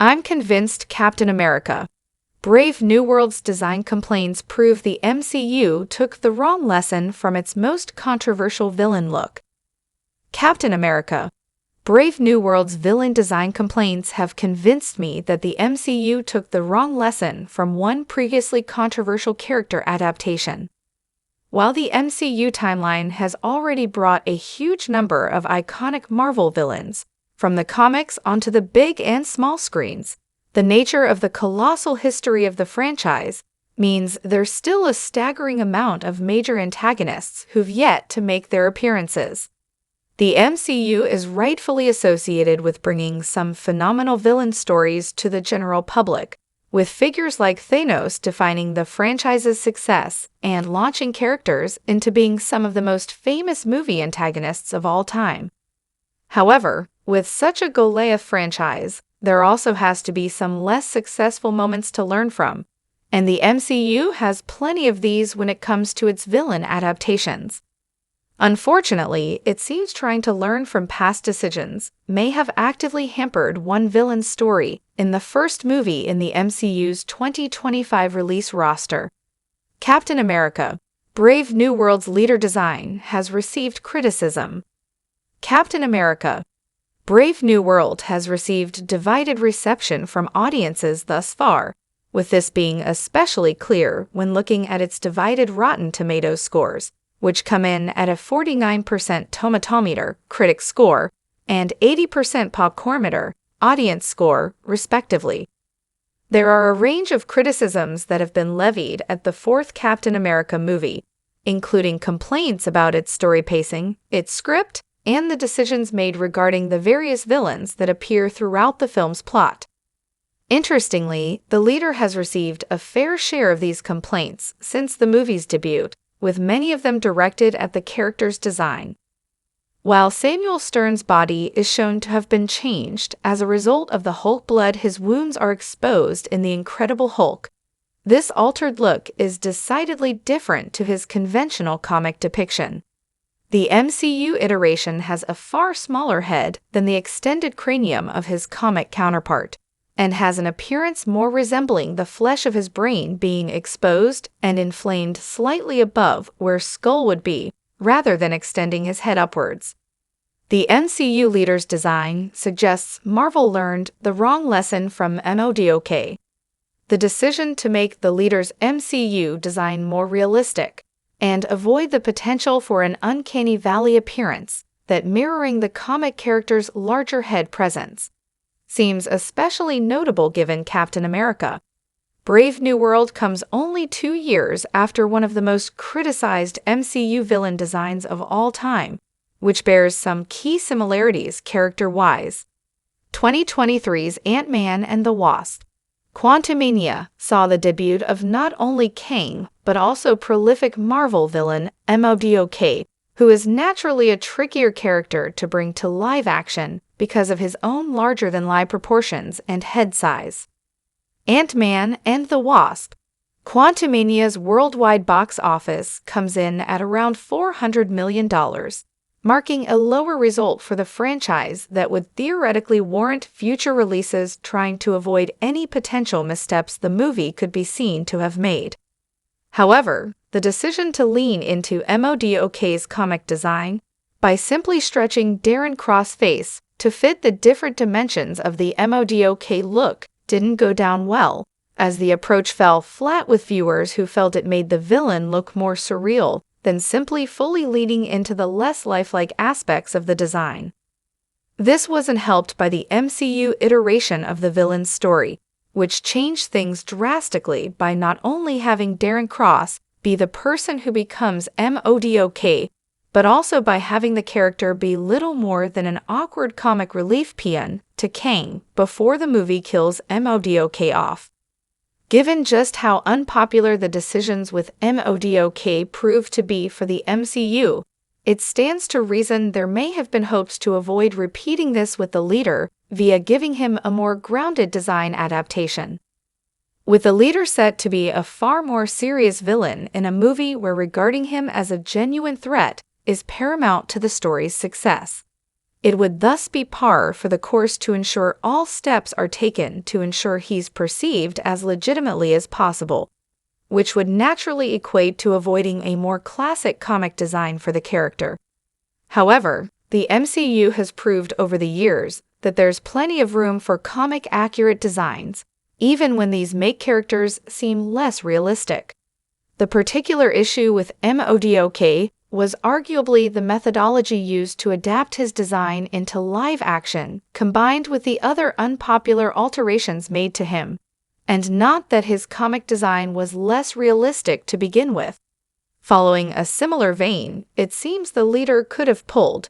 I'm convinced Captain America. Brave New World's design complaints prove the MCU took the wrong lesson from its most controversial villain look. Captain America. Brave New World's villain design complaints have convinced me that the MCU took the wrong lesson from one previously controversial character adaptation. While the MCU timeline has already brought a huge number of iconic Marvel villains, from the comics onto the big and small screens, the nature of the colossal history of the franchise means there's still a staggering amount of major antagonists who've yet to make their appearances. The MCU is rightfully associated with bringing some phenomenal villain stories to the general public, with figures like Thanos defining the franchise's success and launching characters into being some of the most famous movie antagonists of all time. However, with such a Goliath franchise, there also has to be some less successful moments to learn from, and the MCU has plenty of these when it comes to its villain adaptations. Unfortunately, it seems trying to learn from past decisions may have actively hampered one villain's story in the first movie in the MCU's 2025 release roster. Captain America. Brave New World's leader design has received criticism. Captain America. Brave New World has received divided reception from audiences thus far, with this being especially clear when looking at its divided Rotten Tomatoes scores, which come in at a 49% Tomatometer critic score and 80% Popcornmeter audience score, respectively. There are a range of criticisms that have been levied at the fourth Captain America movie, including complaints about its story pacing, its script, and the decisions made regarding the various villains that appear throughout the film's plot. Interestingly, the leader has received a fair share of these complaints since the movie's debut, with many of them directed at the character's design. While Samuel Stern's body is shown to have been changed as a result of the Hulk blood his wounds are exposed in The Incredible Hulk, this altered look is decidedly different to his conventional comic depiction. The MCU iteration has a far smaller head than the extended cranium of his comic counterpart, and has an appearance more resembling the flesh of his brain being exposed and inflamed slightly above where skull would be, rather than extending his head upwards. The MCU leader's design suggests Marvel learned the wrong lesson from MODOK. The decision to make the leader's MCU design more realistic and avoid the potential for an uncanny valley appearance that mirroring the comic character's larger head presence seems especially notable given Captain America. Brave New World comes only 2 years after one of the most criticized MCU villain designs of all time, which bears some key similarities character-wise. 2023's Ant-Man and the Wasp. Quantumania saw the debut of not only Kang, but also prolific Marvel villain MODOK, who is naturally a trickier character to bring to live action because of his own larger-than-life proportions and head size. Ant-Man and the Wasp. Quantumania's worldwide box office comes in at around $400 million, marking a lower result for the franchise that would theoretically warrant future releases trying to avoid any potential missteps the movie could be seen to have made. However, the decision to lean into MODOK's comic design by simply stretching Darren Cross' face to fit the different dimensions of the MODOK look didn't go down well, as the approach fell flat with viewers who felt it made the villain look more surreal than simply fully leaning into the less lifelike aspects of the design. This wasn't helped by the MCU iteration of the villain's story, which changed things drastically by not only having Darren Cross be the person who becomes MODOK, but also by having the character be little more than an awkward comic relief peon to Kang before the movie kills MODOK off. Given just how unpopular the decisions with MODOK proved to be for the MCU, it stands to reason there may have been hopes to avoid repeating this with the leader via giving him a more grounded design adaptation. With the leader set to be a far more serious villain in a movie where regarding him as a genuine threat is paramount to the story's success, It would thus be par for the course to ensure all steps are taken to ensure he's perceived as legitimately as possible, which would naturally equate to avoiding a more classic comic design for the character. However, the MCU has proved over the years that there's plenty of room for comic-accurate designs, even when these make characters seem less realistic. The particular issue with MODOK was arguably the methodology used to adapt his design into live action, combined with the other unpopular alterations made to him, and not that his comic design was less realistic to begin with. Following a similar vein, it seems the leader could have pulled